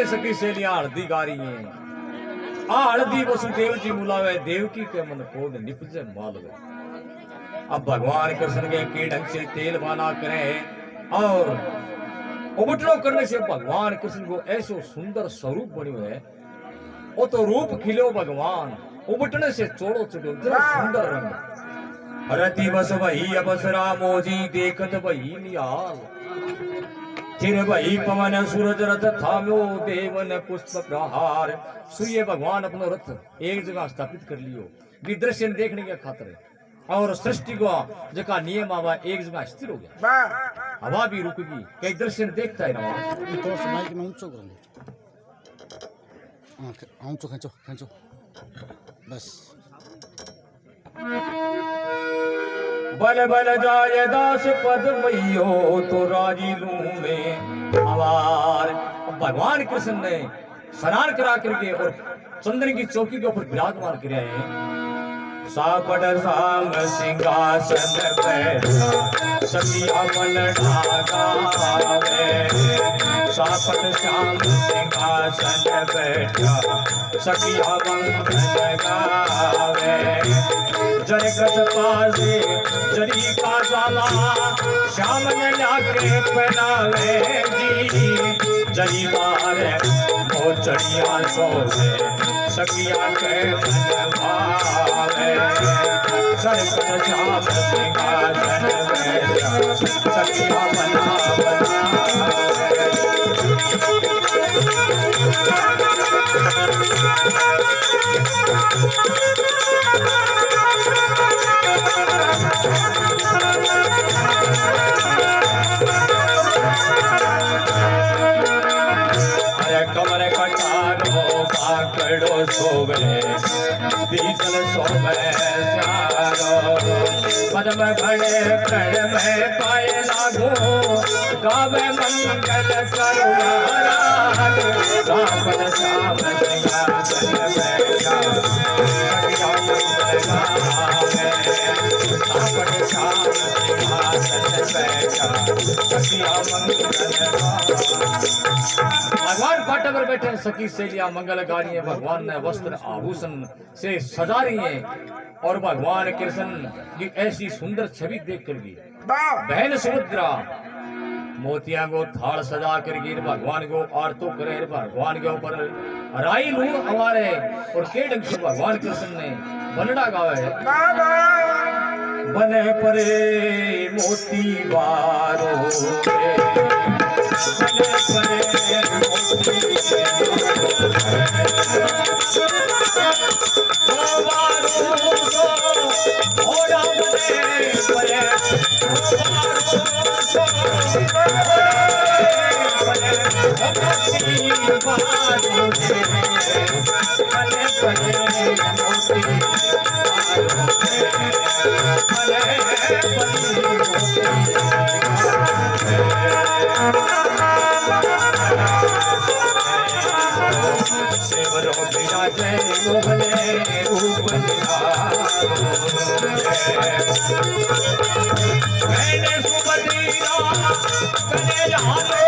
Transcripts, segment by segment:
सखी सहेलियां हल्दी गा रही हैं। हल्दी वसुदेव जी मुलावे देवकी के मन को निपजे मालवे। अब भगवान कृष्ण के ढंग से तेल बाना करें और उबटलो करने से भगवान कृष्ण को ऐसो सुंदर स्वरूप बन्यो है। वो तो रूप खिलो भगवान उबटने से चोड़ो चढ़ो जरा सुंदर रंग। हरती बस वही अबसरा मोजी देखत वही निहाल। चिर वही पवन सूरज रथ थाम्यो देवन पुष्प प्रहार। सुये भगवान अपनो रथ एक जगह स्थापित कर लियो विदृश्य देखने के खातिर और सृष्टि को जका नियम आवा एक जगह स्थिर हो गया। हवा भी रुक गई कई दृश्य देखता है ना। तो माइक में ऊंचो करेंगे। ऊंचो खींचो खींचो बस। बल बल जाय दास पद मैयो तो राजी लूं में आवार। भगवान कृष्ण ने स्नान करा करके और चंद्र की चौकी के ऊपर विराजमान किया है। सापट साम सिंहासन पे सखिया मन ढागावे। सापट श्याम सिंहासन बैठा सखिया मन ढागावे। जरे कस पासे जरी का सामा श्याम ने लाके पहनावे जी। जरी मारे मोचड़िया सोवे सखिया के मन भावे। जरे कस श्याम सिंहासन बैठा सखिया मना कमर कटारो पाकड़ो सोवे बीजल सोवे सारो। पद्म घड़े प्रण में पाए लागो गावे मंगल करुणा राग। सापन श्याम सिंहासन बैठा सखिया मंगल गावे। सापन श्याम सिंहासन बैठा सखिया मंगल गावे। भगवान पाटा पर बैठे सखी सहेलियां मंगल गा रही है। भगवान ने वस्त्र आभूषण से सजा रही है और भगवान कृष्ण की ऐसी सुंदर छवि देख कर भी बहन सुभद्रा मोतिया को थाल सजा करके भगवान को आरतो करे। भगवान के ऊपर राई लू हमारे और के ढंग से भगवान कृष्ण ने बनड़ा गावे है। बने परे मोती बारो बने बाजू से पले पले मोती बाजू से पले पले सेवरो बिना जय मोहने रूप मैंने सुभद्रा करे हारे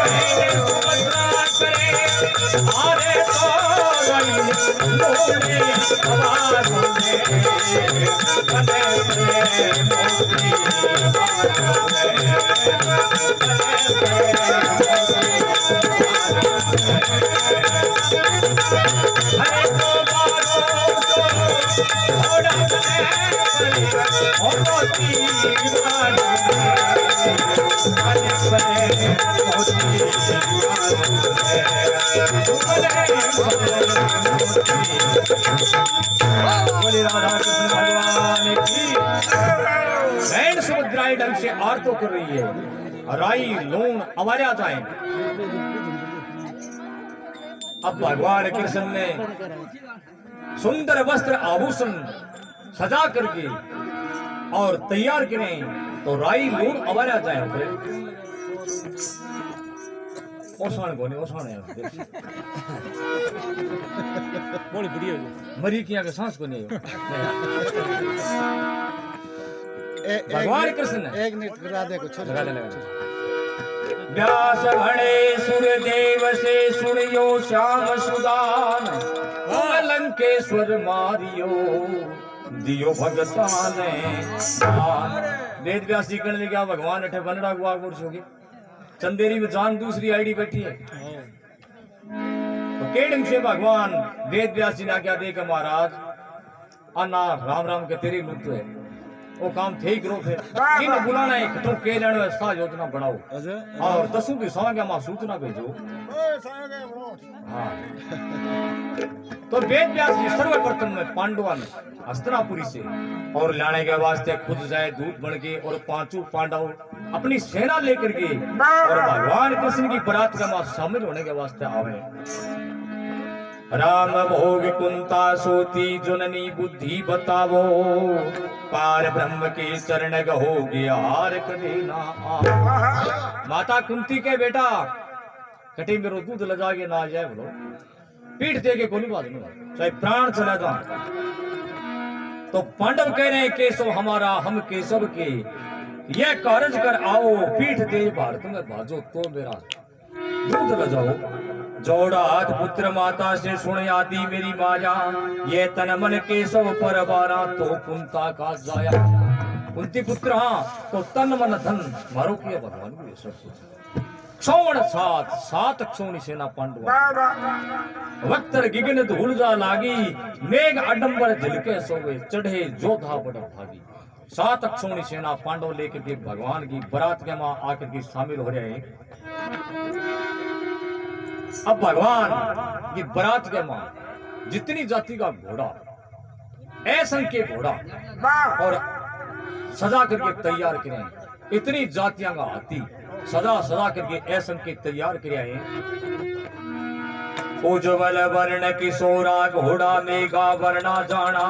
मैंने सुभद्रा करे हारे तो गई मोने आवाज़ों में पले पले मोती बाजू में पले पले हरे तो बारो तो घोड़ा बने मोती बाजू पले पले मोती बोले राधा कृष्ण भगवान की। बहन सुभद्राएं ढंग से आरती कर रही है, राई लूण अवार्या जाए। अब भगवान कृष्ण ने सुंदर वस्त्र आभूषण सजा करके और तैयार करें तो राई लूण अवार्या जाए। ओसान कोनी ओसान है बड़ी बढ़िया मरी किया के सांस को नहीं भगवान कृष्ण एक मिनट करा दे कुछ लगा दे व्यास भणे सूर्यदेव से सुनियो श्याम सुदान लंकेश्वर मारियो दियो भगतान वेद व्यास जी कहने लगे भगवान अठे बनड़ा गुआ गुड़ होगी चंदेरी में जान दूसरी आईडी बैठी है। तो केडंग से भगवान वेद व्यास जी ने आज्ञा देकर महाराज अन्ना राम राम के तेरी लुप्त है वो काम थे ही करो फिर इन बुलाना है तो के लेने सा योजना बनाओ और दसों की संज्ञा में सूचना भेजो। हाँ तो वेद व्यास जी सर्वप्रथम में पांडवा ने हस्तिनापुरी से और लाने के वास्ते खुद जाए दूत बन के और पांचों पांडव अपनी सेना लेकर के और भगवान कृष्ण की बारात का मां शामिल होने के वास्ते आवे। राम भोग कुंता सोती जुननी बुद्धि बतावो पार ब्रह्म के चरण गहो हार कदे ना माता कुंती के बेटा कटी मेरो दूध लगा के ना जाए बोलो पीठ दे के कोई बात नहीं चाहे प्राण चला जाए। तो पांडव कह रहे हैं केशव हमारा हम केशव के यह कारज कर आओ पीठ दे भारत में भाजो तो मेरा दूध ल जाओ। जोड़ा हाथ पुत्र माता से सुन आदि मेरी माया ये तन मन केशव पर बारा तो कुंता का जाया। कुंती पुत्र हाँ तो तन मन धन मारो किया भगवान को सब कुछ क्षौण सात सात क्षौणी सेना पांडव वक्तर गिगन धूल जा लागी मेघ अडंबर झलके सोवे चढ़े जोधा बड़ भागी। सात अक्षौणी सेना पांडव लेकर के भगवान की बारात के मां आकर के शामिल हो रहे हैं। अब भगवान की बारात के मां जितनी जाति का घोड़ा असंख्य घोड़ा और सजा करके तैयार करें इतनी जातियां का हाथी सदा सदा करके असंख्य तैयार कराए। उज्ज्वल वर्ण किशोरा घोड़ा मेघा वर्णा जाना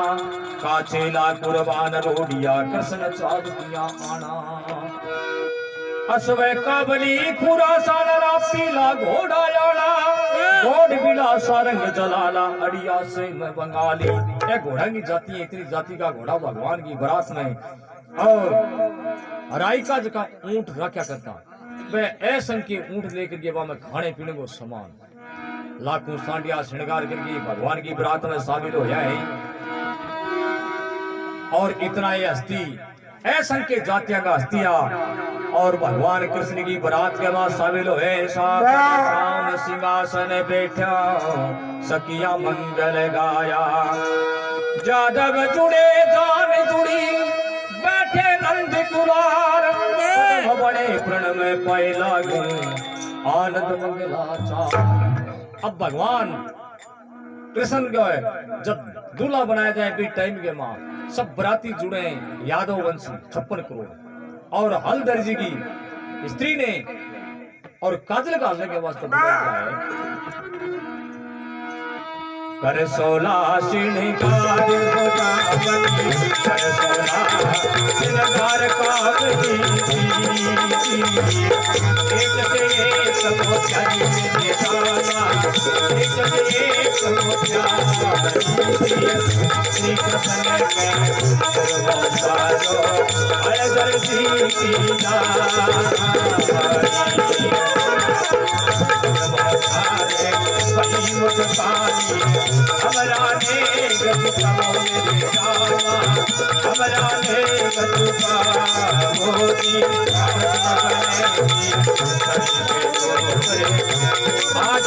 काछेला कुर्बान रोडिया कृष्ण चाँदिया आना असवे काबली खुरासान पीला घोड़ा याड़ा घोड़ बिला सारंग जलाला अड़िया से मैं बंगाली। ये घोड़ा की जाति है इतनी जाति का घोड़ा भगवान की बारात में और राई का जगह ऊंट रखा करता वह असंख्य ऊंट लेकर के वहां में खाने पीने को सामान लाखों सांडिया श्रृंगार करके भगवान की बारात में शामिल हो जाए। और इतना ये हस्ती असंख्य जातियां का हस्तियां और भगवान कृष्ण की बारात के बाद शामिल हुए। शाम सिंहासन बैठा सकिया मंगल गाया जादव जुड़े जान जुड़ी बैठे नंद कुमार बड़े प्रण में पाए लागे आनंद मंगला चार। अब भगवान कृष्ण को जब दूल्हा बनाया जाए बीच टाइम के मां सब बराती जुड़े यादव वंशी 56 करोड़ और हलदर जी की स्त्री ने और काजल गाने के वास्ते कर सोला श्रृंगार गोदावरी कर सोला श्रृंगार कागजी एक से एक मोतिया मेरे दाना एक से एक मोतिया श्री कृष्ण के सर्वसारो अड़गर सीता हमारा ने गतुका मोरे रामा हमारा ने गतुका मोरी आज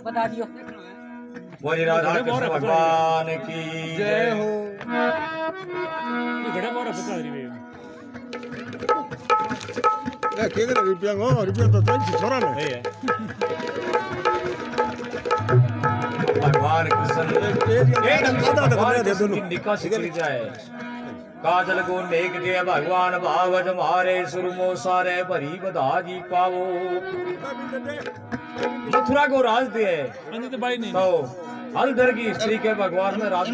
बता दियो। बोली राधा कृष्ण भगवान की जय हो। ये घड़ा मारा बता रही है ए केगरा रुपया तो चल छोरा ने है भगवान कृष्ण भगवान दे दोनों की निकासी करी जाए। काजल को नेक के भगवान भावज मारे सुरमो सारे भरी बधाजी पावो। मथुरा को राज दिए तो भाई नहीं तो हलधर की स्त्री के भगवान में राज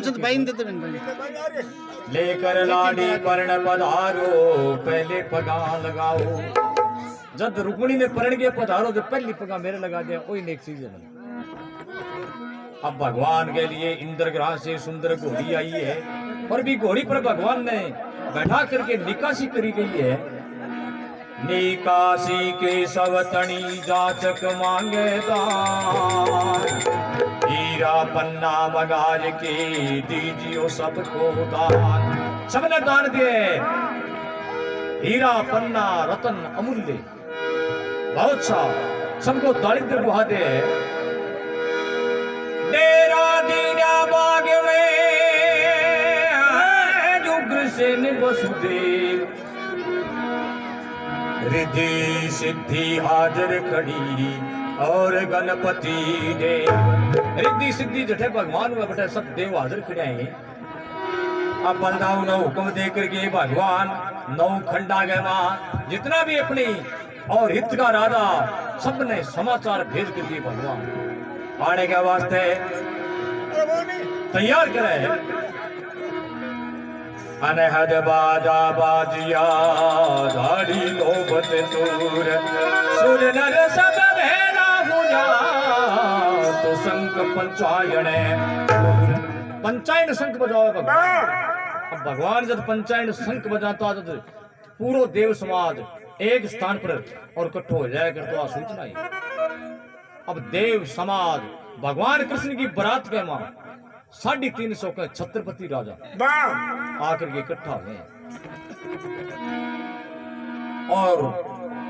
लेकर लाडी पर्ण पधारो पहले पगा लगाओ। जब रुक्मिणी ने पर्ण के पधारो तो पहली पगा मेरे लगा दिया। वही नेक चीज है। अब भगवान के लिए इंद्रग्रह से सुंदर घोड़ी आई है और भी घोड़ी पर भगवान ने बैठा करके निकासी करी गई है। निकासी के सब तणी जाचक मांगे दान। हीरा पन्ना मगाज के दीजियो सबको दान। सबने दान दिए हीरा पन्ना रतन अमूल्य बहुत सा सबको दारिद्र बुहा दे। डेरा दीना बाग में उग्रसेन वसुदेव रिद्धि सिद्धि हाजर खड़ी और गणपति देव। रिद्धि सिद्धि जठे भगवान में बैठे सब देव हाजिर खड़े हैं। अब बंदाओं ने हुक्म दे करके भगवान नौ खंडा गए मां जितना भी अपनी और हित का राजा सबने समाचार भेज कर दिए। भगवान आने के वास्ते तैयार करे। अनहद बाजा बाजिया धाड़ी नौबत दूर सुर नर सब भेला हुआ तो शंख पंचायन पंचायन शंख बजाओ भगवान। अब भगवान जब पंचायन शंख बजाता तो पूरा देव समाज एक स्थान पर और इकट्ठो हो जाए कर तो सूचना ही। अब देव समाज भगवान कृष्ण की बारात के मां 350 के छत्रपति राजा आकर के इकट्ठा हुए और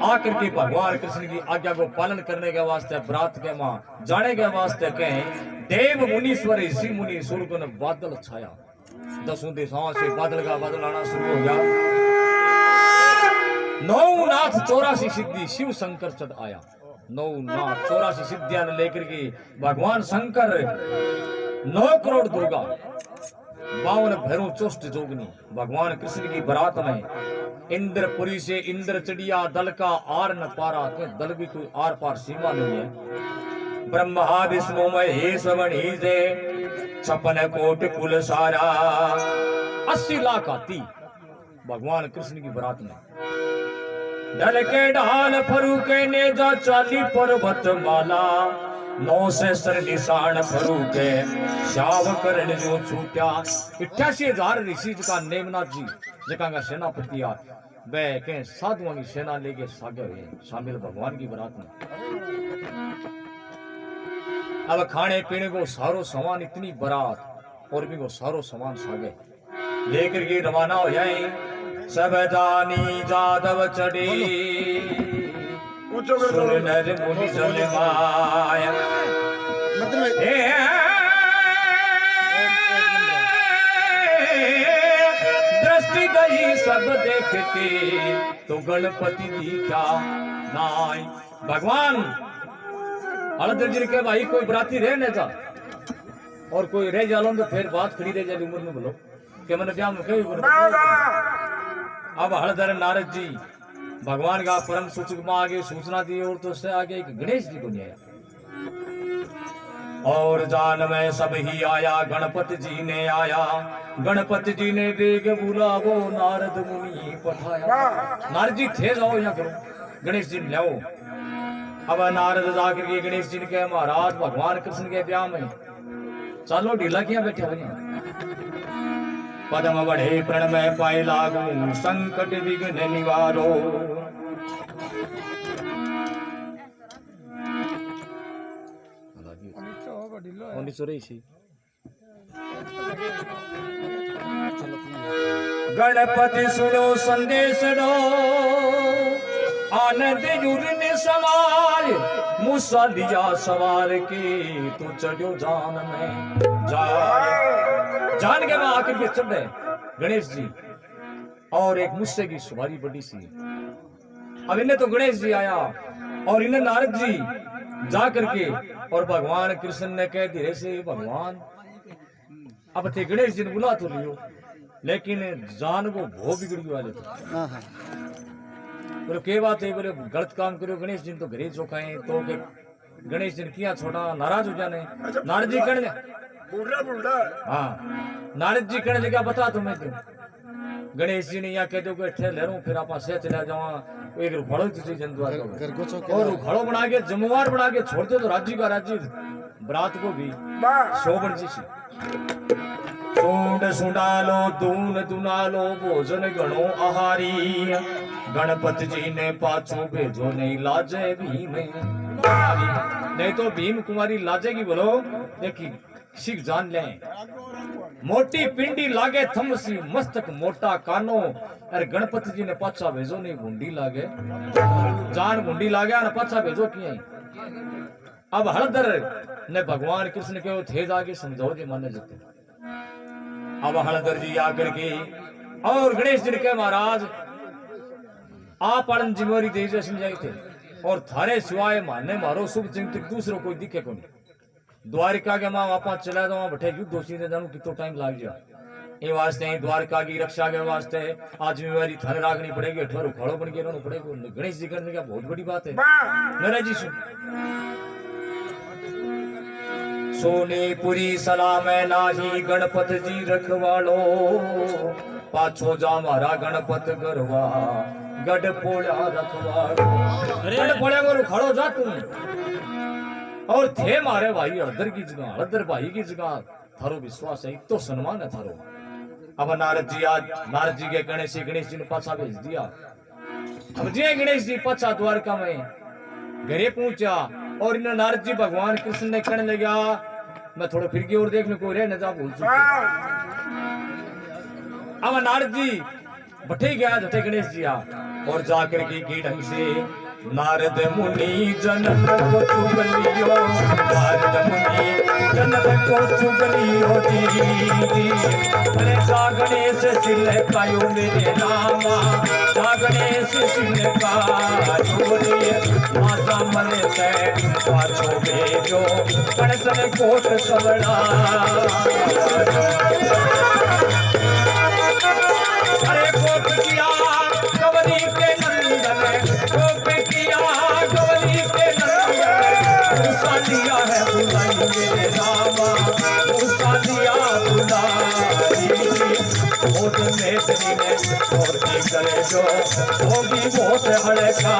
आकर के भगवान कृष्ण की आज्ञा को पालन करने के वास्ते बारात के मां जाने के वास्ते कहें। देव मुनीश्वर ऋषि मुनि स्वर्ग ने बादल छाया। 10 दिशाओं से बादल का बादल आना शुरू हो गया। 9 नाथ 84 सिद्धि शिव शंकर चढ़ आया। 9 नाथ 84 सिद्धियां लेकर के भगवान शंकर 9 करोड़ दुर्गा 52 भैरव चोष्ट जोगनी भगवान कृष्ण की बारात में इंद्रपुरी से इंद्र चढ़िया दल का आर न पारा। दल भी कोई आर पार सीमा नहीं है। ब्रह्मा विष्णु महेश मणि से 56 कोट कुल सारा 80 लाख हाथी भगवान कृष्ण की बारात में। डल के ढाल फरूके ने जा 40 पर्वत माला 9 सहस्र निशान फरूके श्याव करण जो छूटा। 88,000 ऋषि का नेमनाथ जी जका का सेनापति आ वे के साधुओं की सेना लेके सागे हुए शामिल भगवान की बारात में। अब खाने पीने को सारो सामान, इतनी बारात और भी को सारो सामान सागे लेकर के रवाना हो जाए। सब जानी जादव चढ़ी सुन नर मुनि जन माया दृष्टि गई सब देख के तो गणपति जी क्या नाय। भगवान हलदर जी के भाई कोई बराती रह न जा और कोई रह जालो तो फिर बात खड़ी रह जाए उम्र में बोलो कि मैंने क्या कही। अब हलदर नारद जी भगवान का परम सूचक में आगे सूचना दी और तो उससे आगे एक गणेश जी को नहीं आया और जान में सब ही आया। गणपति जी ने आया, गणपति जी ने वेग बुलावो नारद मुनि पठाया। नारद जी थे जाओ यहाँ करो गणेश जी लाओ। अब नारद जाकर के गणेश जी ने कहा महाराज भगवान कृष्ण के ब्याह में चलो ढीला किया बैठे हुए। पदम बढ़े प्रण में पाए लागू संकट विघ्न निवारो। गणपति सुनो संदेश दो आनंद युर ने समार मूसा लिया सवार के तू चढ़ो जान में जान के वहां आकर के चढ़ रहे गणेश जी और एक मुस्से की सवारी बड़ी सी। अब इन्हें तो गणेश जी आया और इन्हें नारद जी जा करके और भगवान कृष्ण ने कह धीरे से भगवान अब थे गणेश जी ने बुला तो लियो लेकिन जान को भो बिगड़ी वाले थे। बोले के बात है, बोले गलत काम करो गणेश जी तो घरे चौकाए तो गणेश जी ने किया छोड़ा नाराज हो जाने। नारद जी कहने हाँ नारद जी कहने लगा बता तुम्हें क्यों। गणेश जी ने यहाँ कह दो लहरों फिर आप से चला जावा एक रुखाड़ो और रुखाड़ो बना के जमवार बना के छोड़ते तो राज्य का राज्य बरात को भी शोभन जी से सूंड सुडालो दून दुनालो भोजन गणो आहारी। गणपति जी ने पाछो भेजो नहीं लाजे भीम नहीं तो भीम कुमारी लाजेगी बोलो देखी सिख जान ले। मोटी पिंडी लागे थमसी मस्तक मोटा कानो अरे गणपति जी ने पाछा भेजो नहीं भुंडी लागे जान भुंडी लागे और पाछा भेजो किया। अब हलदर ने भगवान कृष्ण के थे जाके समझाओ जे माने जते। अब हलदर जी आकर के और गणेश जी के महाराज आप आनंद जिम्मेवारी दे जो समझाई थे और थारे सिवाय माने मारो सुख चिंतित दूसरों कोई दिखे को नहीं। द्वारिका के मां वापस चला जाओ बैठे युद्ध दोषी ने जानू कितो टाइम लाग जा ये वास्ते द्वारका की रक्षा के वास्ते आज जिम्मेवारी थारे राखनी पड़ेगी। ठोर खड़ो बन के रहना पड़ेगा। गणेश जी करने का बहुत बड़ी बात है। नरेश जी सुन सोनीपुरी सलाम नाही गणपति जी रखवालो पाछो जा मारा गणपत गरवा गढ़ पोड़ा रखवालो। गढ़ पोड़ा को खड़ो जा तुम और थे मारे भाई हरदर की जगह हरदर भाई की जगह थारो विश्वास है तो सम्मान है थारो। अब नारद जी आज नारद जी के गणेश जी ने पाछा भेज दिया। अब जी गणेश जी पाछा द्वारका में घरे पहुंचा और इन नारद जी भगवान कृष्ण ने कहने लगा मैं थोड़ा फिर की ओर देखने को रह न जा भूल चुके। अब नारद जी बठे गया जटे गणेश जी और जाकर के ढंग से नारद मुनि जनक को चुगलियो नारद मुनि जनक को चुगलियो जी अरे जा गणेश सिल कायो मेरे नामा जा गणेश सिल कायो रे माता मरे ते पाछो भेजो गणेश कोट सबड़ा। अरे कोट किया कवरी के नंदन कोट किया कवरी के नंदन भूसा दिया है बुलाई मेरे रामा भूसा दिया बुलाई बहुत मेतनी ने होती करे जो होगी बहुत हड़का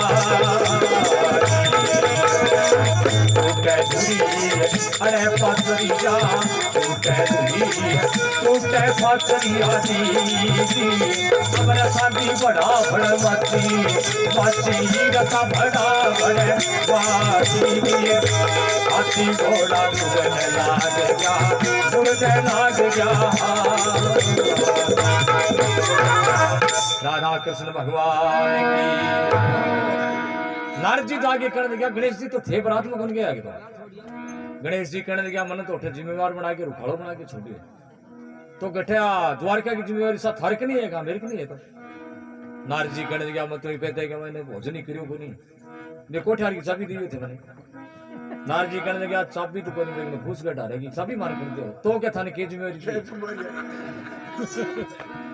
अरे पथरी जा टूटे फासरिया दी अमर सादी बड़ा बड़ माची रखा बड़ा बड़े वासी हाथी घोड़ा दुगने लाग गया राधा कृष्ण भगवान की। नारद जी आगे करने गया, गणेश जी तो थे बरात में बन गया आगे तो गणेश जी कहने लगा मन तो उठे जिम्मेवार बना के रुखाड़ो बना के छोड़िए तो गठिया द्वारका की जिम्मेवारी साथ हर नहीं है मेरे को नहीं है तो नारद जी कहने लगा मैं तो ही कहते कि मैंने भोजन ही करियो को नहीं ने कोठार की चाबी दी थे मैंने। नारद जी कहने लगा चाबी तो कोई नहीं घूस गट हारेगी चाबी मार कर दो तो क्या थाने की जिम्मेवारी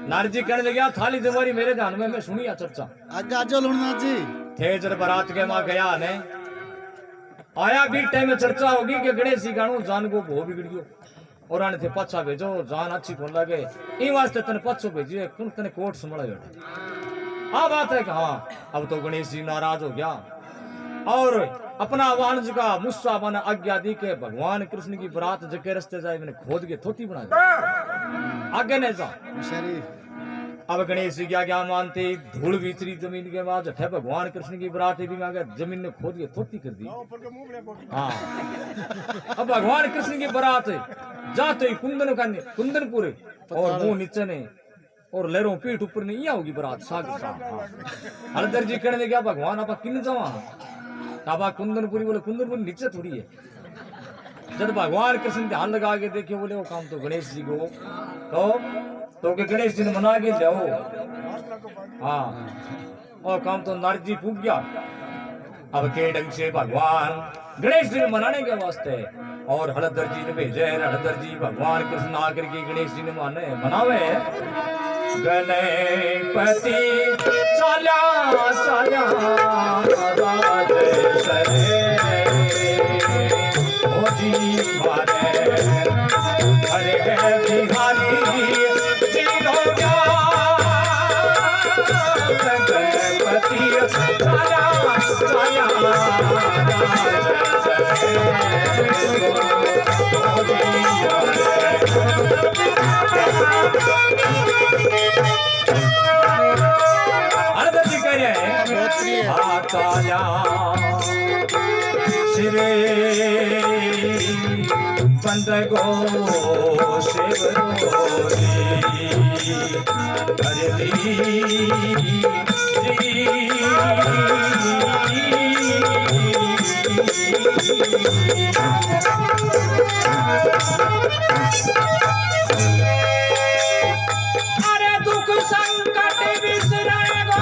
नारद जी कहने लगा थाली जिम्मेवारी मेरे ध्यान में मैं सुनी आ चर्चा आगे आजो लुणनाथ जी थे जब बारात के मां गया ने आया भी टाइम में चर्चा होगी कि गणेश जी गाणो जान को भो बिगड़ियो और आने थे पच्छा भेजो जान अच्छी कौन लगे ई वास्ते तने पच्छो भेजिए कौन तने कोट संभाला बैठा हाँ बात है कि हाँ अब तो गणेश जी नाराज हो गया और अपना वाहन का मुस्सा बना आज्ञा दी के भगवान कृष्ण की बरात जके रस्ते जाए मैंने खोद के थोती बना दी आगे नहीं जा। अब गणेश जी क्या मानते धूल भीतरी जमीन के बाद जठे भगवान कृष्ण की बरात भी आगे जमीन ने खोद के थोती कर दी। हाँ अब भगवान कृष्ण की बरात जाते ही कुंदनपुर और मुंह नीचे ने और लहरों पीठ ऊपर नहीं होगी बरात साग हरदर जी कहने लगे भगवान आप किन जावा अब कुंदनपुरी बोले कुंदनपुर नीचे थोड़ी है। जब भगवान कृष्ण ध्यान लगा के देखे बोले वो काम तो गणेश जी को तो के गणेश जी ने मना के जाओ हाँ और काम तो नारद जी फूक गया। अब के ढंग से भगवान गणेश जी ने मनाने के वास्ते और हरदर जी ने भेजे हरदर जी भगवान कृष्ण आकर के गणेश जी ने मनावे गणपति चला चला हरे बिहारी गणपति चला चला श्री बंद गो शिवरोरी अरे दुख संकट बिसरेगो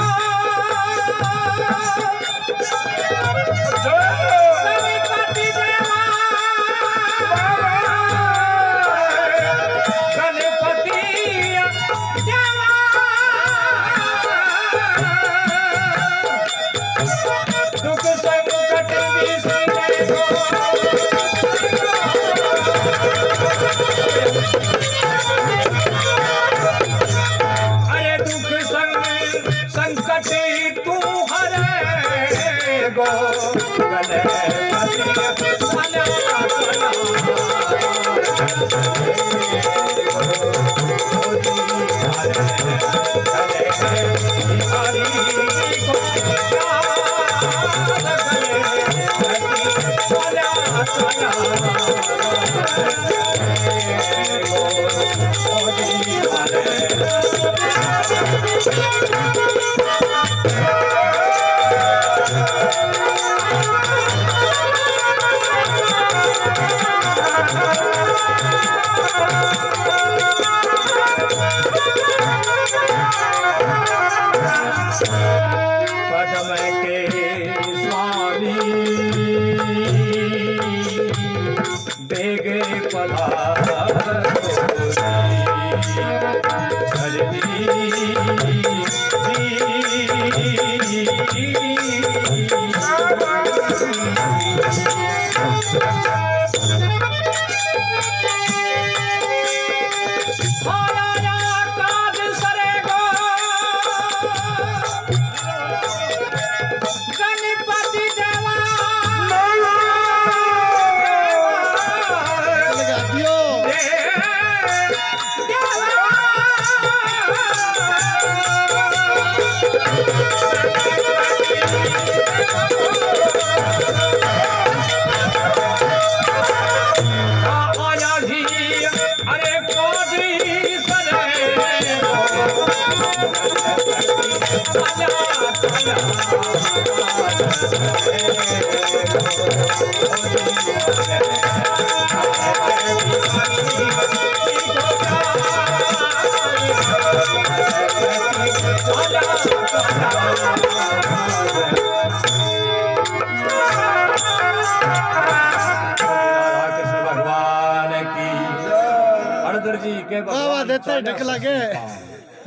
जी के बाबा देते ढक लगे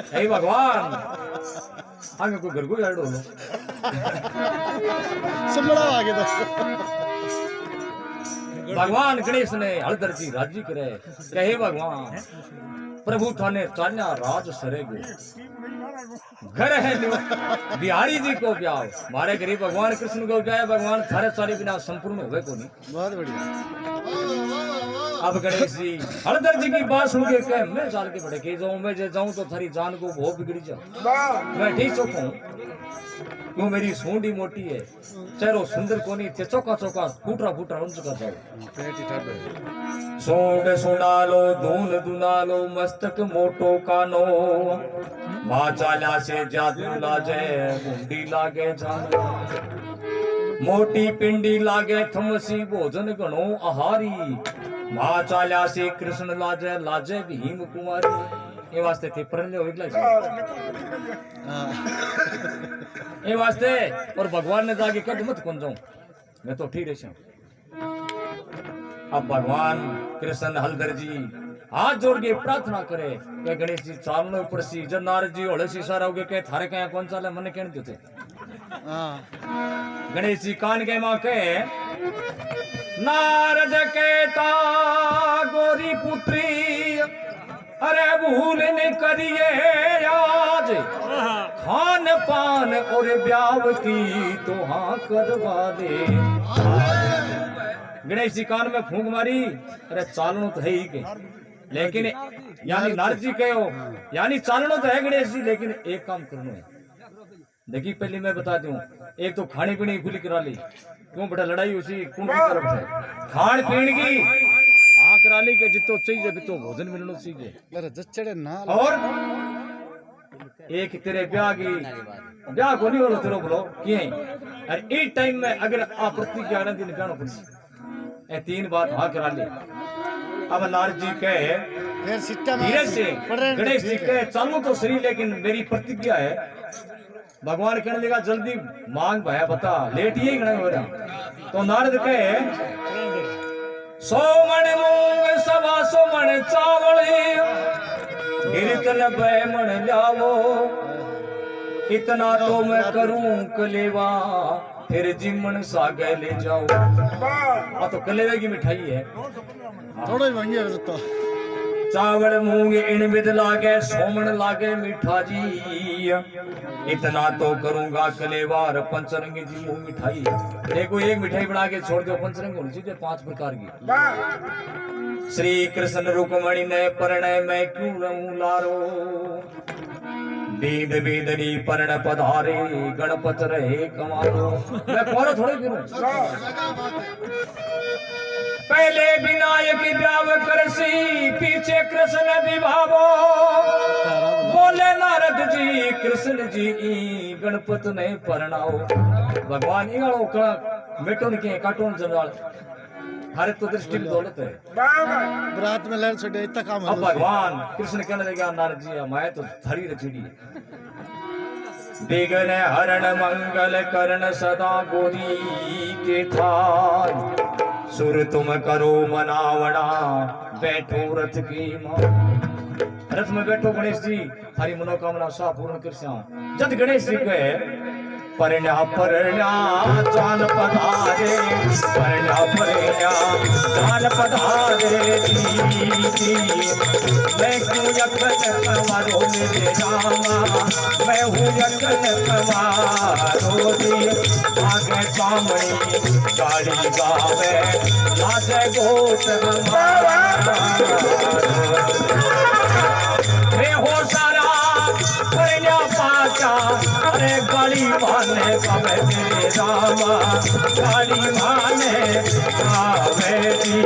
हे भगवान आगे कोई घर को यार डोलो समड़ा आगे तो भगवान गणेश ने हलदर जी राजी करे कहे भगवान प्रभु थाने चान्या राज सरेगो घर है बिहारी जी को ब्याह मारे गरीब भगवान कृष्ण को ब्याह भगवान थारे सारे बिना संपूर्ण होवे को नहीं बहुत बढ़िया अब गणेश जी हलदर जी की बात सुन के कहे मैं चाल के बड़े के जाऊं मैं जाऊं तो थारी जान को बहुत बिगड़ी जाऊं मैं ठीक चौक हूं क्यों मेरी सूंडी मोटी है चेहरो सुंदर कोनी थे चौका चौका फूटरा फूटरा उंच कर जाओ सूंड सुनालो धून दुनालो मस्तक मोटो कानो मां चाल्या से जादू लाजे मुंडी लागे जान मोटी पिंडी लागे थमसी भोजन गणो आहारी मां चाल्या से कृष्ण लाजे लाजे भीम कुमारी ये वास्ते थे परले होइला ये वास्ते और भगवान ने जाके कद मत कौन जाऊं मैं तो ठीक रहूं अब भगवान कृष्ण हलदर जी हाथ जोड़ के प्रार्थना करे कि गणेश जी चालनो ऊपर सी जब नारद जी होले सी सारा होगे के थारे कया कौन चाले मने कहन देते गणेश जी कान के मां के नारद कहता गोरी पुत्री अरे भूल न करिए आज खान पान और ब्याह की तो हाँ करवा दे गणेश जी कान में फूंक मारी अरे चालनो तो है ही के लेकिन यानी नारद जी कहो यानी चालनो तो है गणेश जी लेकिन एक काम करना है देखिए पहले मैं बता दूं एक तो खाने पीने की खुली करा ली क्यों बेटा लड़ाई उसी कौन की तरफ है खान पीने की हाँ करा ली के जितो चाहिए बितो भोजन मिलना चाहिए और एक तेरे ब्याह की ब्याह को नहीं हो तेरो बोलो किए अरे इस टाइम में अगर आप प्रतिज्ञा दिन कहना पड़ी ए तीन बात हाँ करा ली अब नारद जी कहे धीरे से गणेश जी कहे चालू तो सही लेकिन मेरी प्रतिज्ञा है भगवान कहने लगा जल्दी मांग भाया बता लेट ही गणे हो रहा तो नारद कहे 100 मण मूंग 125 मण चावल गिरतन बैमण लावो इतना तो मैं करूं कलेवा फिर जिमन सागे ले जाओ तो कलेवे की मिठाई है थोड़ा ही महंगी है तो चावल मूंग इन विद लागे सोमन लागे मीठा जी इतना तो करूंगा कलेवार पंचरंगी जी मुंह मिठाई देखो एक मिठाई बना के छोड़ दो पंचरंग होनी चाहिए 5 प्रकार की श्री कृष्ण रुक्मणी ने परिणय में क्यों रहूं लारो बीद बीदनी पर्ण पधारे गणपत रहे कमारो मैं कौन थोड़े फिरूं पहले विनायक व्याव करसी पीछे कृष्ण विभावो बोले नारद जी कृष्ण जी गणपत ने परणाओ भगवान इगाड़ो का मेटोन के काटोन जंजाल हर तो दृष्टि में दौलत है बरात में लड़ छोड़े इतना काम अब भगवान कृष्ण कहने लगा नारद जी मैं तो धरी रचड़ी विघ्न हरण मंगल करण सदा गोरी के थाय सुर तुम करो मनावड़ा बैठो रथ की मां रथ में बैठो गणेश जी हरी मनोकामना सा पूर्ण कर जद गणेश जी कहे परण्या परण्या जान पधारे परण्या परण्या जान पधारे मैं क्यों यकन कमारो मेरे रामा मैं हूँ यकन कमारो आगे कामणी गाड़ी गावे लाजे गोत मैं हो सारा परण्या पाचा अरे गाड़ी माने कवे तेरे रामा गाड़ी माने कावेरी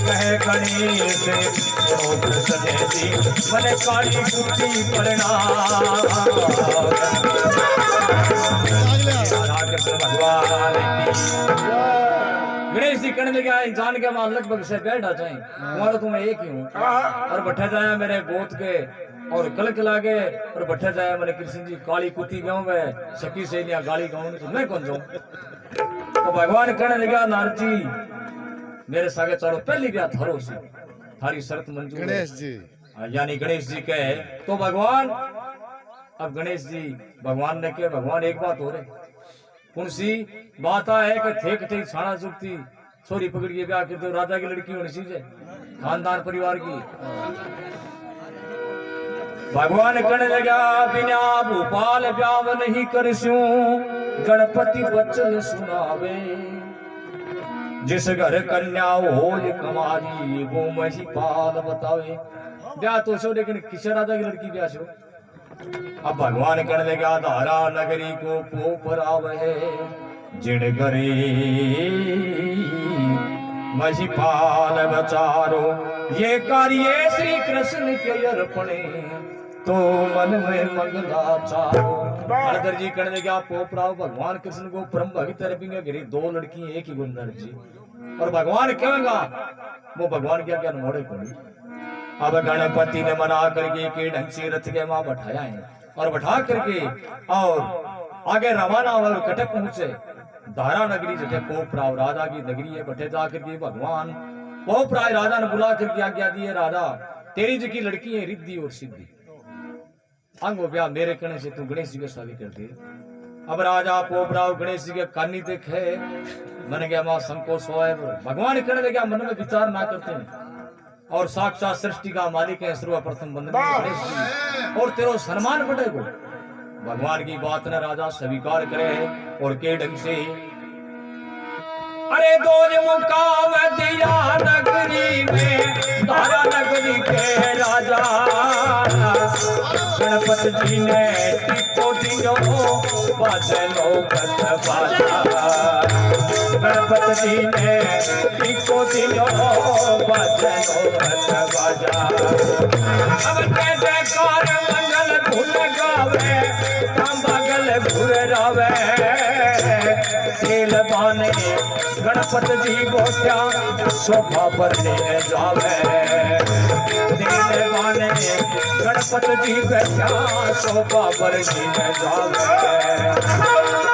कह गणेश रोग सदेती मने काली कुटी पड़ना कृष्ण भगवान की। गणेश जी कहने लगे इंसान के वहां लगभग से बैठा चाहिए तुम्हारा तो मैं एक ही हूँ और बैठा जाए मेरे गोद के और कलक लागे और बैठा जाए मैंने कृष्ण जी काली कुत्ती गाँव में सखी से या गाली गाँव तो मैं कौन जाऊं। तो भगवान कहने लगा नारद जी मेरे सागे चलो पहली ब्याह थारो सी थारी शर्त मंजूर गणेश जी यानी गणेश जी कहे तो भगवान अब गणेश जी भगवान ने कहे भगवान एक बात हो रही कौन सी बात है कि थे कटे छाना चुकती छोरी पकड़ के ब्याह करते राजा की लड़की होनी चाहिए खानदान परिवार की। भगवान कहने लगा बिना भोपाल ब्याह नहीं करस्यू गणपति वचन सुनावे जिस घर कन्या हो कमारी वो महिपाल बतावे ब्याह तो सो लेकिन किस राजा की लड़की ब्याह सो। अब भगवान कहने लगा धारा नगरी को पोपर आवे जिण घरे महिपाल बचारो ये कार्य श्री कृष्ण के अर्पणे तो मन में मंगलाचारो। हरदर जी कहने लगे आप पोपराव भगवान कृष्ण को परम भक्त रखेंगे गिरी दो लड़की एक ही गुंदर जी और भगवान कहेगा वो भगवान क्या क्या मोड़े को। अब गणपति ने मना करके के ढंग से रथ के वहां बैठाया है और बैठा करके और आगे रवाना और कटक पहुंचे धारा नगरी जटे पोपराव राजा की नगरी है बैठे जा करके भगवान पोपराय राजा ने बुला करके आज्ञा दी है राजा तेरी जी की लड़की है रिद्धि और सिद्धि अंगो ब्याह मेरे कहने से तू गणेश जी के शादी कर दे। अब राजा पोपराव गणेश जी के कानी देखे मन गया मां संकोच हो भगवान कहने लगे मन में विचार ना करते और साक्षात सृष्टि का मालिक है सर्वप्रथम बंदन गणेश जी और तेरो सम्मान बढ़ेगा। भगवान की बात ने राजा स्वीकार करे और के ढंग से अरे दो मुकाम दिया नगरी में धारा नगरी के राजा गणपति जी ने टिको दियो बाजलो गत बाजा गणपति जी ने टिको दियो बाजलो गत बाजा। अब के जयकार मंगल धुन गावे बगल घुरावे खेल बाने गणपति जी गोट्या शोभा पर ले जावे खेल बाने गणपति जी बैठा शोभा पर ले जावे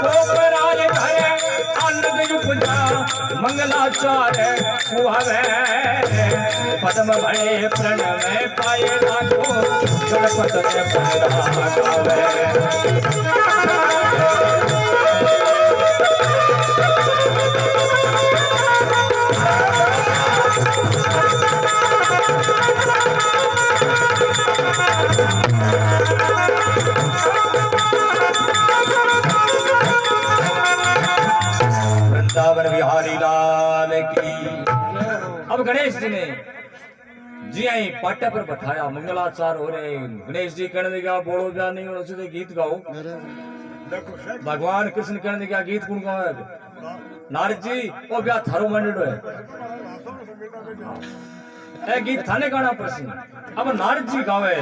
पोपराज घरे आनंद उपजा मंगलाचार हुआवे पद्म भये प्रणव पाए लागो गणपति ने प्रणव गावे। वृंदावन बिहारी लाल की। अब गणेश जी ने जी आई पाटा पर बैठाया मंगलाचार हो रहे गणेश जी कहने लगा बोलो ब्याह नहीं होना चाहिए गीत गाओ। भगवान कृष्ण कहने लगा गीत कौन गावे नारद जी वो ब्याह थारो मंडो है ए गीत थाने गाना प्रश्न। अब नारद जी गावे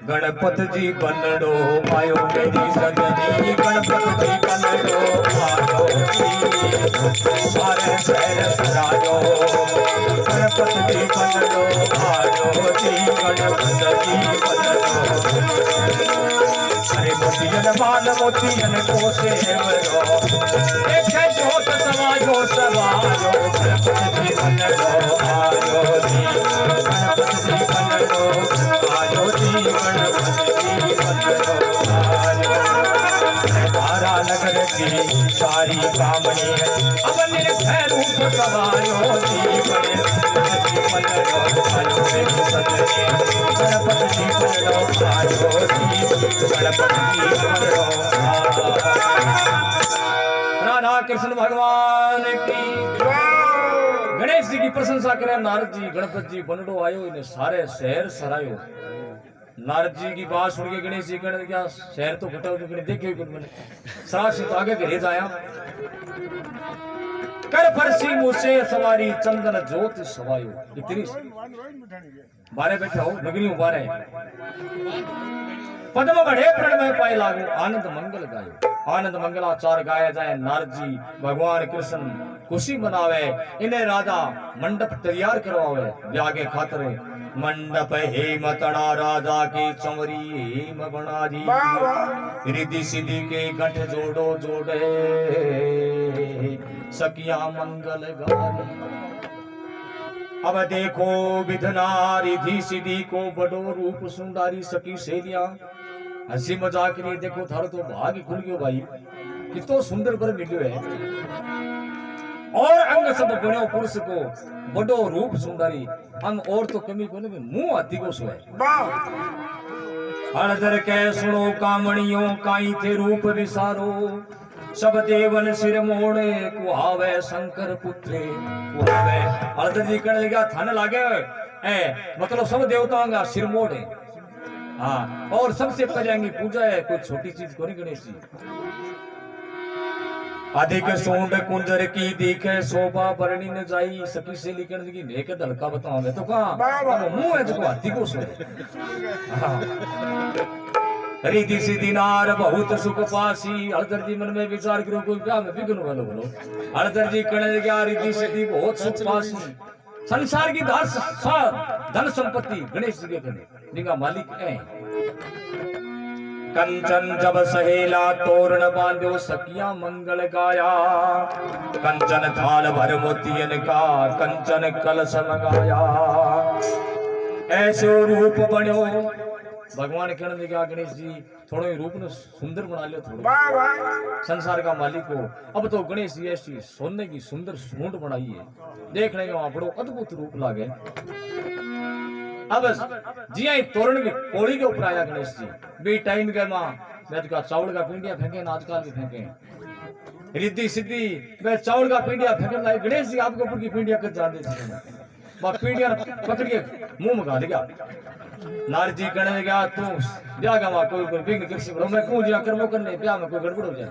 गणपति जी बनडो मायो मेरी सजनी गणपति जी बनडो मायो सारे शहर सरायो गणपति जी बनडो मायो जी गणपति जी बनडो अरे मोतियन मान मोतियन को सेवरो एक जोत समायो सवारो गणपति जी बनडो आयो जी गणपति जी बनडो आयो जी धारा नगर की सारी कामनी है अब निर्भय रूप सवायो जी गणपति जी बनडो आयो जी राधा कृष्ण भगवान की। गणेश जी की प्रशंसा करे नारद जी गणपति जी बनडो आयो इन्हें सारे शहर सरायो। नारद जी की बात सुन के गणेश जी कहने क्या शहर तो घटा देखे कुछ मैंने साफ से आगे घरे जाया कर फरसी मुसे सवारी चंदन ज्योत सवायो। इतनी बारे बैठा हो नगरी बारे पद्म बढ़े प्रण में पाए लागू आनंद मंगल गायो। आनंद मंगलाचार गाया जाए नारद जी भगवान कृष्ण खुशी मनावे इन्हें राजा मंडप तैयार करवावे ब्यागे खातर मंडप हे मतड़ा राजा की चमरी हेम बना जी रिद्धि सिद्धि के गठ जोड़ो जोड़े सकिया मंगल गारी। अब देखो विधना रिद्धि सिद्धि को बड़ो रूप सुंदरी सकी सेलिया हंसी मजाक के लिए देखो थारो तो भाग ही खुल गयो भाई कितो सुंदर पर मिलियो है और अंग सब बनो पुरुष को बड़ो रूप सुंदरी हम और तो कमी को नहीं मुंह हाथी को सोए हरदर के सुनो कामणियों काई थे रूप विसारो सब देवन सिर मोड़े कुहावे शंकर पुत्रे कुहावे हरदर जी कहने लगा थन लागे मतलब सब देवताओं का सिर मोड़े। हाँ और सबसे पहले पूजा है कोई छोटी चीज को नहीं गणेश जी। अधिक सूंड कुंजर की दिखे शोभा बरनी न जाई सकी से लिखण की नेक दलका बताओ मैं तो कहां मुंह है जो हाथी को सोए। रिद्धि सिद्धि नार बहुत सुख पासी हरदर जी मन में विचार करो कोई क्या में विघ्न वालो बोलो हरदर जी कहने लगे रिद्धि सिद्धि बहुत सुख पासी संसार की धन संपत्ति गणेश जी के कहने निगा मालिक है। कंचन जब सहेला तोरण बांधो सकिया मंगल गाया कंचन थाल भर मोतियन का कंचन कलश मंगाया ऐसे रूप बनो भगवान कहने लगा गणेश जी थोड़ा ही रूप ने सुंदर बना लियो थोड़ा संसार का मालिक हो। अब तो गणेश जी ऐसी सोने की सुंदर सूंड बनाई है देखने का वहां बड़ो अद्भुत रूप लागे। अब जिया तोरण की पौड़ी के ऊपर आया गणेश जी बी टाइम के मां मैं तो चावल का पिंडिया फेंके ना आजकल भी फेंके रिद्धि सिद्धि मैं चावल का पिंडिया फेंकने लाई गणेश जी आपके ऊपर की पिंडिया कर जान देते पिंडिया पकड़ के मुंह में गाल गया। नारद जी कहने लगा तू ब्याह का वहां कोई विघ्न कृषि मैं कहूं जिया कर्मों करने ब्याह में कोई गड़बड़ हो जाए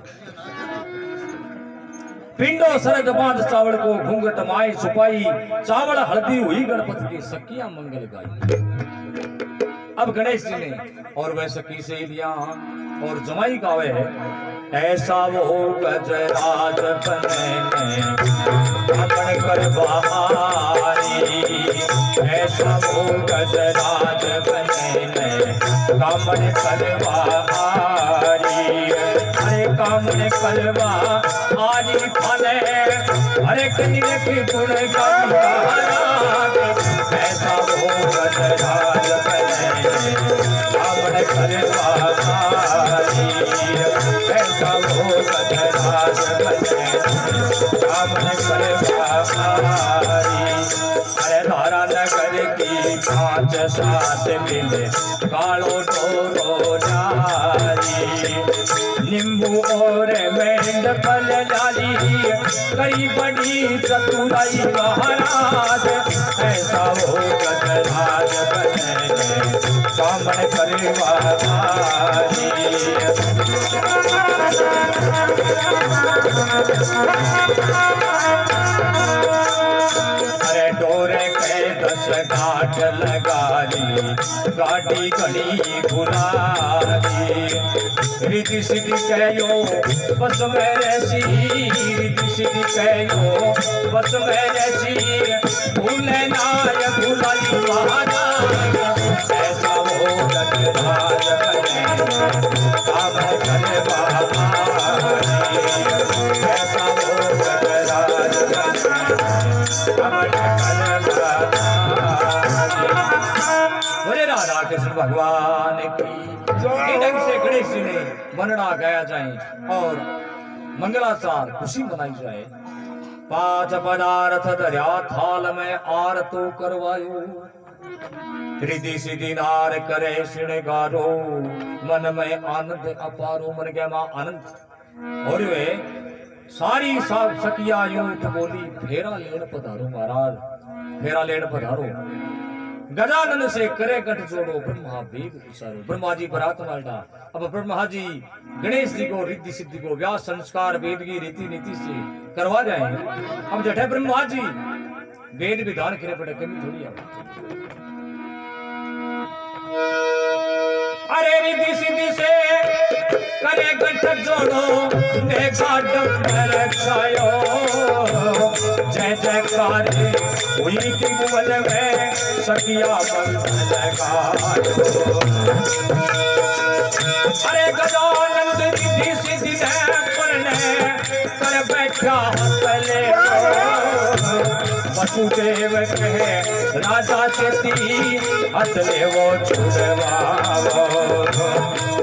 पिंडो सरद बांध चावल को घूंघट माई छुपाई चावल हल्दी हुई गणपति की सखिया मंगल गाई। अब गणेश जी ने और वह सखी से लिया और जमाई गावे है ऐसा वो गजराज बने कर बहारी ऐसा वो गजराज बने कामन करवारी अरे कामन करवा आरी फले अरे कन्या की गुण ऐसा वो गजराज बने कामन करवारी ऐसा वो गजराज बने कामन करवारी। अरे धारा नगर की पांच सात मिले कालो टोरो नारी नींबू और मेंढ फल डाली कई बड़ी चतुराई महाराज ऐसा वो गजराज बने कामन करवारी। अरे डोरे के 10 घाट लगारी गाड़ी घड़ी गुलारी रिद्धि सिद्धि कहो बस मेरे सी रिद्धि सिद्धि कहो बस मेरे सी भूले नाय भुलाई महाराज ऐसा वो गजराज बने कामन करवारी ऐसा वो गजराज बोले राधा कृष्ण भगवान की ढंग से गणेश जी ने मनड़ा गाया जाए और मंगलाचार खुशी मनाई जाए। 5 पदार्थ दरिया थाल में आरतो करवायो रिद्धि सिद्धि नार करे श्रृंगारो मन में आनंद अपारो मन गया मां आनंद और वे सारी सब सकिया यूं बोली फेरा लेन पधारो महाराज फेरा लेन पधारो गजानन से करे गठ जोड़ो ब्रह्मा वेद उचारो। ब्रह्मा जी बरात मालटा। अब ब्रह्मा जी गणेश जी को रिद्धि सिद्धि को व्यास संस्कार वेद की रीति नीति से करवा जाए। अब जठे ब्रह्मा जी वेद विधान करे बड़े कमी थोड़ी है। अरे रिद्धि सिद्धि से करे गठ जोड़ो देखा डंबर छायो। जय जयकार हुई की मुगल में सखिया मंगल गायो। अरे गजानन रिद्धि सिद्धि करने कर बैठा हंसले। वसुदेव कहे राजा चेती हंसले वो छुड़वाओ।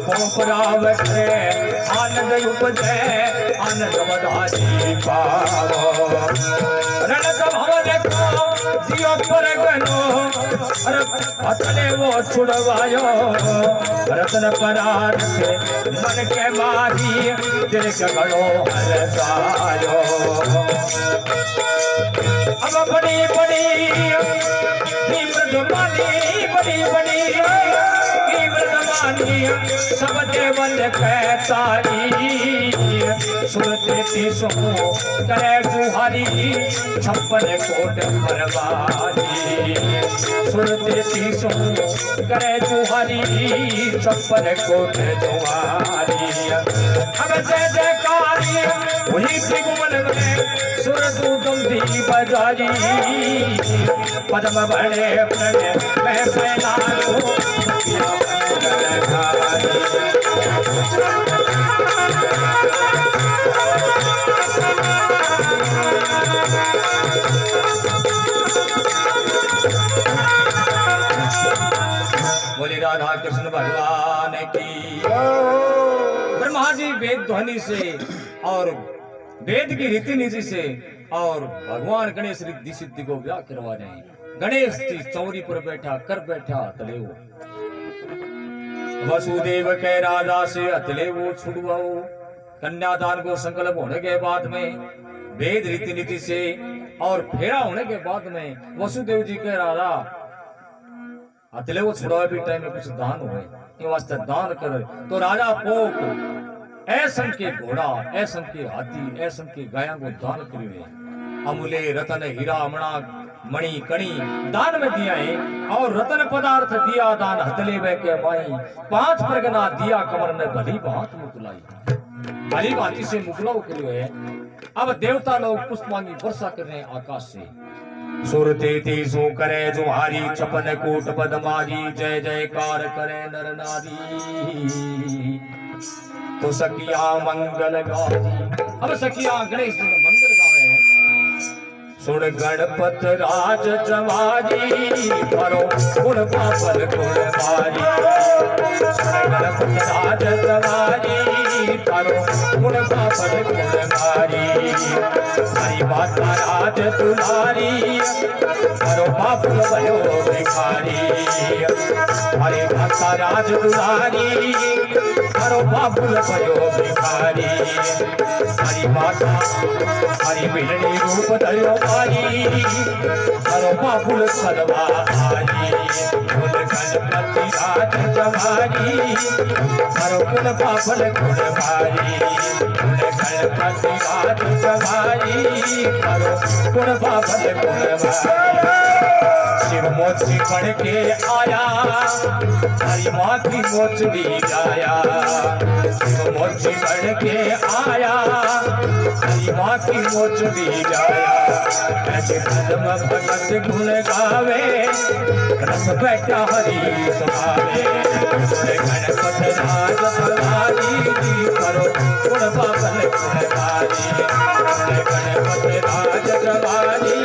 पोपराव करे आनंद उपजे आनंद बधाई पाओ। रणत भवन को दियो पर गनो हंसले वो छुड़वायो। रतन परार से मन के माही दिल के गणो हरसायो। अब बड़ी बड़ी मृदमानी बड़ी बड़ी मृदमानी सब देवन कहताई। सुरते तीसो करे जुहारी 56 कोट भरवारी। सुरते तीसो करे जुहारी 56 कोट जुहारी। अब जय जयकारी हुई त्रिभुवन में सुर दूतम दी बजाई। पद्म बड़े प्रणय मैं फैलाऊं बोली राधा कृष्ण भगवान की। ब्रह्मा जी वेद ध्वनि से और वेद की रीति नीति से और भगवान गणेश रिद्धि सिद्धि को व्याह करवा रहे। गणेश जी चौरी पर बैठा कर बैठा अतले वो। वसुदेव के राजा से अतले वो छुड़वाओ। कन्यादान को संकल्प होने के बाद में वेद रीति नीति से और फेरा होने के बाद में वसुदेव जी के राजा अतले वो छुड़ावे भी टाइम में कुछ दान हुए। ये वास्ते दान कर तो राजा पोप ऐसन के घोड़ा ऐसन के हाथी ऐसन के गाया को दान करिए। अमूल्य रतन हीरा मणा मणि कणी दान में दिया है और रतन पदार्थ दिया दान हथले में के माई। 5 परगना दिया कमर में भली बात मुकुलाई। भली बाती से मुकुलाओ करियो है। अब देवता लोग पुष्प मांगी वर्षा कर रहे हैं आकाश से। सुरते तीसो करे जुहारी 56 कोट बदमारी। जय जयकार करे नर नारी तो सखिया मंगल गावे। अब सखिया गणेश जी ने मंगल गावे। सुन गणपत राज जवारी करो गुण पापल गुण मारी। सुन गणपत राज जवारी करो गुण पापल गुण मारी। हरी माता राज दुलारी करो पापल भयो भिखारी। हरी माता राज दुलारी करो बाबुल भयो भिखारी। हरी माता हरी बिलनी रूप धरो पारी करो बाबुल सलवा आरी। गुण गणपति राज जवारी करो गुण बाबल गुण भारी। गुण गणपति राज जवारी करो गुण बाबल गुण भारी। शिव मोची बन के आया हरी माँ की मोच दी जाया। शिव मोची बन के आया हरी माँ की मोच दी जाया। ऐसे पद्म भगत गुण गावे रस बैठा हरी सुभावे। गणपत राज सवारी करो गुण बाबल गुण भारी। गणपत राज सवारी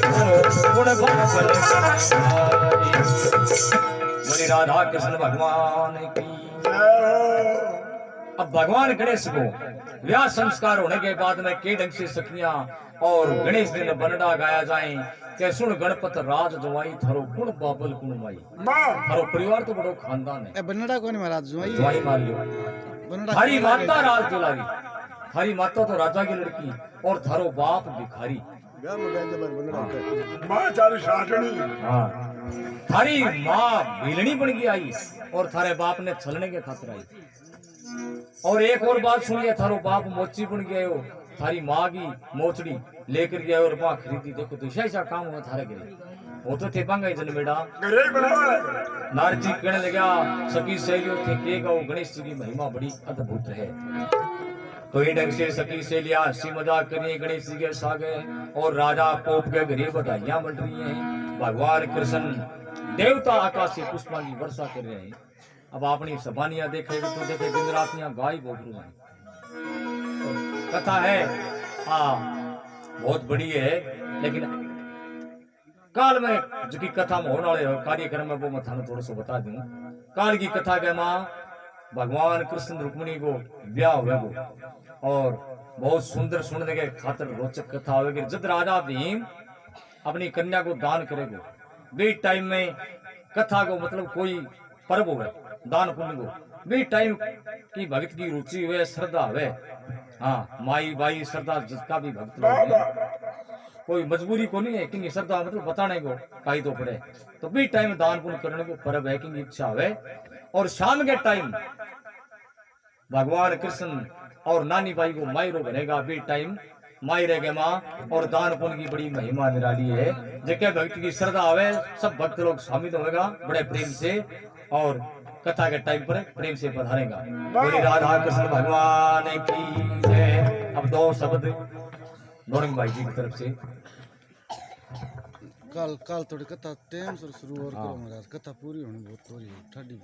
करो गुण बाबल बोली राधा कृष्ण भगवान की। अब भगवान गणेश को व्याह संस्कार होने के बाद में के ढंग से सखियां और गणेश जी ने बनडा गाया जाए कि सुन गणपत राज जवाई थारो गुण बाबल गुण माई। थारो परिवार तो बड़ो खानदान है। बनडा कौन महाराज जवाई मार लियो। हरी माता राज दुलारी। हरी माता तो राजा की लड़की और थारो बाप भिखारी। मां चारू साटणी। हाँ थारी माँ भीलनी बन के आई और थारे बाप ने छलने के खातिर आई। और एक और बात सुनिए, थारो बाप मोची बन गए हो, थारी माँ की मोचड़ी लेकर गया और माँ खरीदी। देखो तो ऐसा काम हुआ थारे घरे, वो तो थे पांगा जन बेटा नारजी कहने लगा सखी सहेलियों थे के गो गणेश जी की महिमा बड़ी अद्भुत है। तो ये ढंग से सखी सहेलियां हंसी मजाक करिए गणेश जी के सागे और राजा पोप के घरे बधाइयां बन रही हैं। भगवान कृष्ण देवता आकाश से पुष्पा की वर्षा कर रहे हैं। अब अपनी सबानियां देखेगा तो देखे दिन रातियां गाय बोबरू हैं। कथा है बहुत बड़ी है, लेकिन काल में जो की कथा में होने वाले कार्यक्रम में वो मैं थाने थोड़ा सा बता दूं। काल की कथा के माँ भगवान कृष्ण रुक्मिणी को ब्याह हुए वो, और बहुत सुंदर सुनने के खातिर रोचक कथा होगी। जब राजा भीम अपनी कन्या को दान करेगा, वे टाइम में कथा को मतलब कोई पर्व हो दान पुण्य को, वे टाइम की भक्त की रुचि हुए, श्रद्धा हुए, हाँ माई बाई श्रद्धा जिसका भी भक्त लोग है, कोई मजबूरी को नहीं है कि श्रद्धा मतलब बताने को काई तो पड़े, तो भी टाइम दान पुण्य करने को पर्व है कि इच्छा हुए। और शाम के टाइम भगवान कृष्ण और नानी बाई को मायरो बनेगा, भी टाइम माई रह माँ, और दान पुण्य की बड़ी महिमा निराली है। जेके भक्त की श्रद्धा आवे सब भक्त लोग शामिल होगा बड़े प्रेम से, और कथा के टाइम पर प्रेम से पधारेगा। मेरी राधा कृष्ण भगवान की जय। अब दो शब्द नौरंग भाई जी की तरफ से। काल थोड़ी कथा टाइम से शुरू और करो महाराज, कथा पूरी होनी बहुत थोड़ी है, ठाडी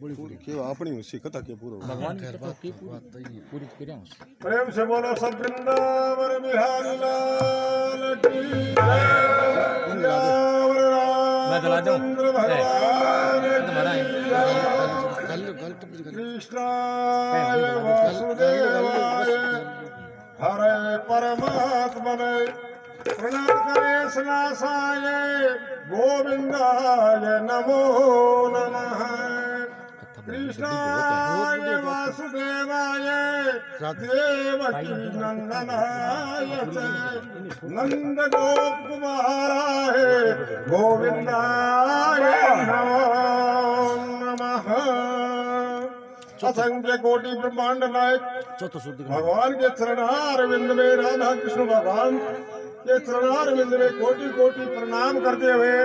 बड़ी पूरी क्यों अपनी उसी कथा के पूरा भगवान खैर की बात की बात तो ही है। पूरी करें। प्रेम से बोलो सब वृंदावन बिहारी लाल की जय। वृंदावन मैं चला दूं रामचंद्र भगवान तुम्हारा है। की जय। गलत कृष्णाय वासुदेवाय हरे परमात्मने प्रणाम करे स्नासाय गोविंदाय नमो नमः। कृष्णाय वासुदेवाय देवकी नंदनाय च नंद गोप कुमाराय गोविंदाय नमो नमः। असंख्य कोटि ब्रह्मांड नायक भगवान के चरणारविंद में राधा कृष्ण भगवान के चरणारविंद में कोटि कोटि प्रणाम करते हुए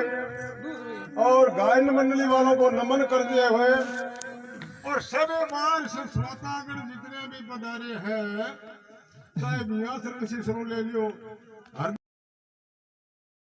और गायन मंडली वालों को नमन करते हुए और सभी बार से श्रोतागण जितने भी पधारे हैं चाहे बिया से ऋषि शुरू ले लियो।